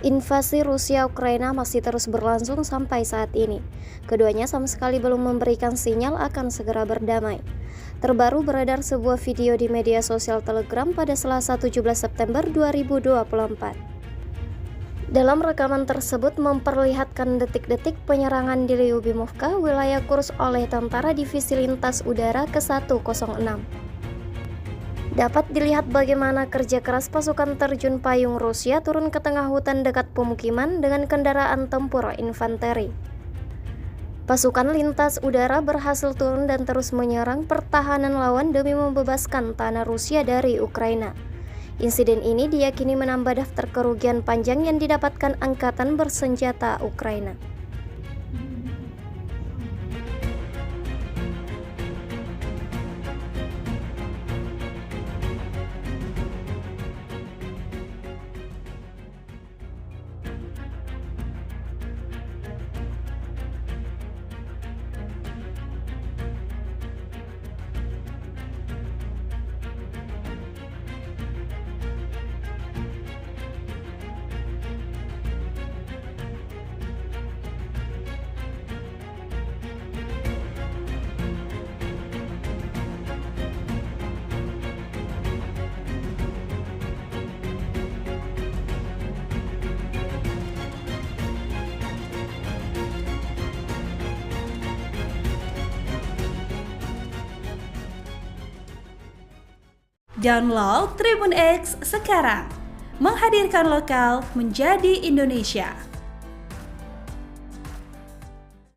Invasi Rusia Ukraina masih terus berlangsung sampai saat ini. Keduanya sama sekali belum memberikan sinyal akan segera berdamai. Terbaru beredar sebuah video di media sosial Telegram pada Selasa 17 September 2024. Dalam rekaman tersebut memperlihatkan detik-detik penyerangan di Lyubimovka, wilayah Kursk oleh Tentara Divisi Lintas Udara ke-106. Dapat dilihat bagaimana kerja keras pasukan terjun payung Rusia turun ke tengah hutan dekat pemukiman dengan kendaraan tempur infanteri. Pasukan lintas udara berhasil turun dan terus menyerang pertahanan lawan demi membebaskan tanah Rusia dari Ukraina. Insiden ini diyakini menambah daftar kerugian panjang yang didapatkan angkatan bersenjata Ukraina. Download Tribun X sekarang, menghadirkan lokal menjadi Indonesia.